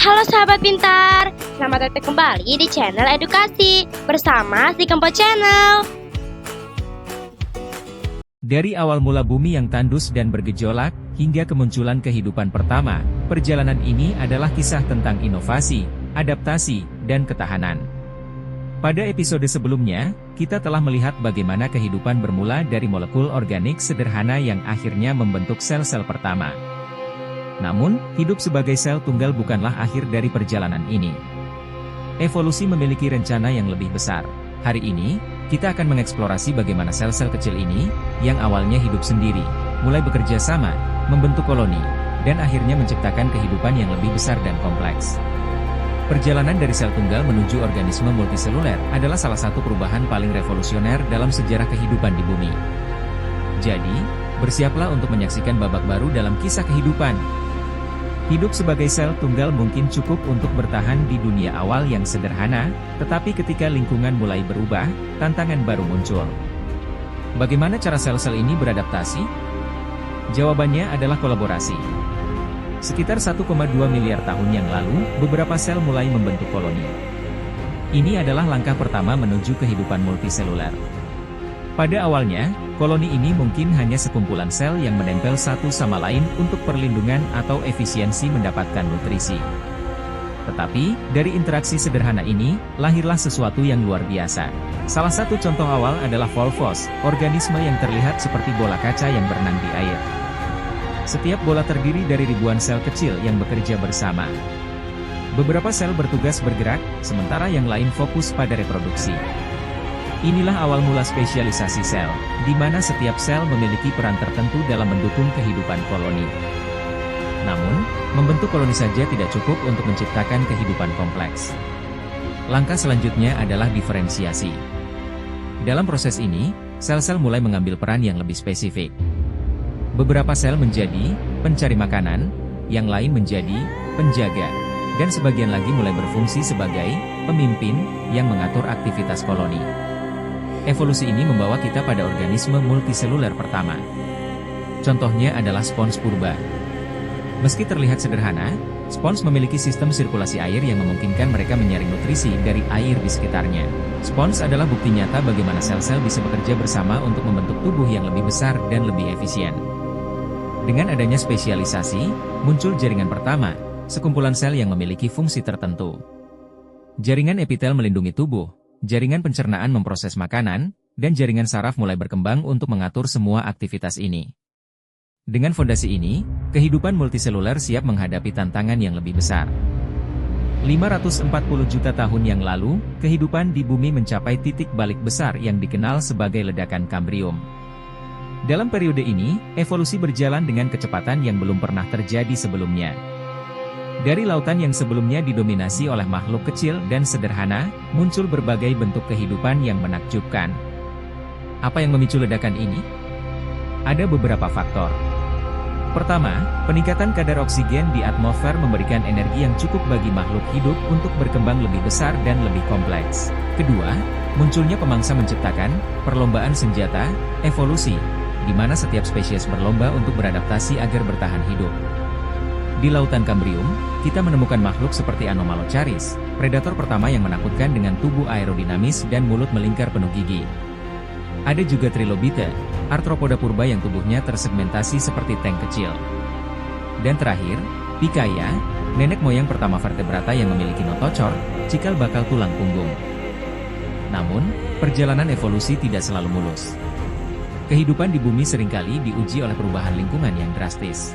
Halo sahabat pintar, selamat datang kembali di channel edukasi bersama si Kempo Channel. Dari awal mula bumi yang tandus dan bergejolak, hingga kemunculan kehidupan pertama, perjalanan ini adalah kisah tentang inovasi, adaptasi, dan ketahanan. Pada episode sebelumnya, kita telah melihat bagaimana kehidupan bermula dari molekul organik sederhana yang akhirnya membentuk sel-sel pertama. Namun, hidup sebagai sel tunggal bukanlah akhir dari perjalanan ini. Evolusi memiliki rencana yang lebih besar. Hari ini, kita akan mengeksplorasi bagaimana sel-sel kecil ini, yang awalnya hidup sendiri, mulai bekerja sama, membentuk koloni, dan akhirnya menciptakan kehidupan yang lebih besar dan kompleks. Perjalanan dari sel tunggal menuju organisme multiseluler adalah salah satu perubahan paling revolusioner dalam sejarah kehidupan di bumi. Jadi, bersiaplah untuk menyaksikan babak baru dalam kisah kehidupan. Hidup sebagai sel tunggal mungkin cukup untuk bertahan di dunia awal yang sederhana, tetapi ketika lingkungan mulai berubah, tantangan baru muncul. Bagaimana cara sel-sel ini beradaptasi? Jawabannya adalah kolaborasi. Sekitar 1,2 miliar tahun yang lalu, beberapa sel mulai membentuk koloni. Ini adalah langkah pertama menuju kehidupan multiseluler. Pada awalnya, koloni ini mungkin hanya sekumpulan sel yang menempel satu sama lain untuk perlindungan atau efisiensi mendapatkan nutrisi. Tetapi, dari interaksi sederhana ini, lahirlah sesuatu yang luar biasa. Salah satu contoh awal adalah Volvos, organisme yang terlihat seperti bola kaca yang berenang di air. Setiap bola terdiri dari ribuan sel kecil yang bekerja bersama. Beberapa sel bertugas bergerak, sementara yang lain fokus pada reproduksi. Inilah awal mula spesialisasi sel, di mana setiap sel memiliki peran tertentu dalam mendukung kehidupan koloni. Namun, membentuk koloni saja tidak cukup untuk menciptakan kehidupan kompleks. Langkah selanjutnya adalah diferensiasi. Dalam proses ini, sel-sel mulai mengambil peran yang lebih spesifik. Beberapa sel menjadi pencari makanan, yang lain menjadi penjaga, dan sebagian lagi mulai berfungsi sebagai pemimpin yang mengatur aktivitas koloni. Evolusi ini membawa kita pada organisme multiseluler pertama. Contohnya adalah spons purba. Meski terlihat sederhana, spons memiliki sistem sirkulasi air yang memungkinkan mereka menyaring nutrisi dari air di sekitarnya. Spons adalah bukti nyata bagaimana sel-sel bisa bekerja bersama untuk membentuk tubuh yang lebih besar dan lebih efisien. Dengan adanya spesialisasi, muncul jaringan pertama, sekumpulan sel yang memiliki fungsi tertentu. Jaringan epitel melindungi tubuh, jaringan pencernaan memproses makanan, dan jaringan saraf mulai berkembang untuk mengatur semua aktivitas ini. Dengan fondasi ini, kehidupan multiseluler siap menghadapi tantangan yang lebih besar. 540 juta tahun yang lalu, kehidupan di bumi mencapai titik balik besar yang dikenal sebagai ledakan Kambrium. Dalam periode ini, evolusi berjalan dengan kecepatan yang belum pernah terjadi sebelumnya. Dari lautan yang sebelumnya didominasi oleh makhluk kecil dan sederhana, muncul berbagai bentuk kehidupan yang menakjubkan. Apa yang memicu ledakan ini? Ada beberapa faktor. Pertama, peningkatan kadar oksigen di atmosfer memberikan energi yang cukup bagi makhluk hidup untuk berkembang lebih besar dan lebih kompleks. Kedua, munculnya pemangsa menciptakan perlombaan senjata, evolusi, di mana setiap spesies berlomba untuk beradaptasi agar bertahan hidup. Di lautan Kambrium, kita menemukan makhluk seperti Anomalocaris, predator pertama yang menakutkan dengan tubuh aerodinamis dan mulut melingkar penuh gigi. Ada juga Trilobite, arthropoda purba yang tubuhnya tersegmentasi seperti tank kecil. Dan terakhir, Pikaia, nenek moyang pertama vertebrata yang memiliki notocor, cikal bakal tulang punggung. Namun, perjalanan evolusi tidak selalu mulus. Kehidupan di bumi seringkali diuji oleh perubahan lingkungan yang drastis.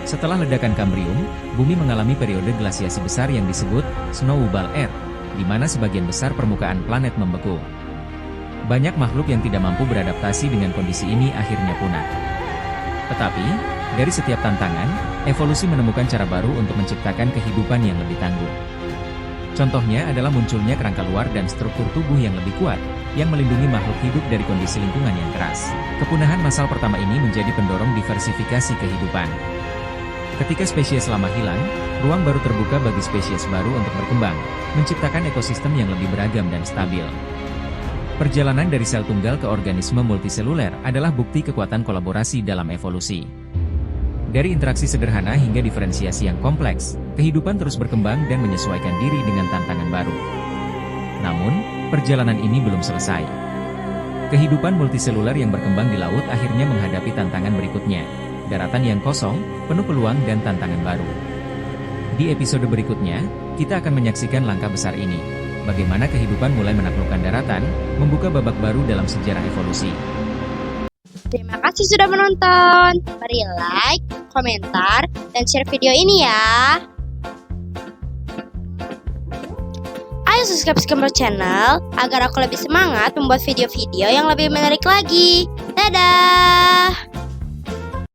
Setelah ledakan Kambrium, bumi mengalami periode glasiasi besar yang disebut Snowball Era, di mana sebagian besar permukaan planet membeku. Banyak makhluk yang tidak mampu beradaptasi dengan kondisi ini akhirnya punah. Tetapi, dari setiap tantangan, evolusi menemukan cara baru untuk menciptakan kehidupan yang lebih tangguh. Contohnya adalah munculnya kerangka luar dan struktur tubuh yang lebih kuat, yang melindungi makhluk hidup dari kondisi lingkungan yang keras. Kepunahan massal pertama ini menjadi pendorong diversifikasi kehidupan. Ketika spesies lama hilang, ruang baru terbuka bagi spesies baru untuk berkembang, menciptakan ekosistem yang lebih beragam dan stabil. Perjalanan dari sel tunggal ke organisme multiseluler adalah bukti kekuatan kolaborasi dalam evolusi. Dari interaksi sederhana hingga diferensiasi yang kompleks, kehidupan terus berkembang dan menyesuaikan diri dengan tantangan baru. Namun, perjalanan ini belum selesai. Kehidupan multiseluler yang berkembang di laut akhirnya menghadapi tantangan berikutnya. Daratan yang kosong, penuh peluang dan tantangan baru. Di episode berikutnya, kita akan menyaksikan langkah besar ini. Bagaimana kehidupan mulai menaklukkan daratan, membuka babak baru dalam sejarah evolusi. Terima kasih sudah menonton. Mari like, komentar, dan share video ini ya. Ayo subscribe Skimmer Channel agar aku lebih semangat membuat video-video yang lebih menarik lagi. Dadah!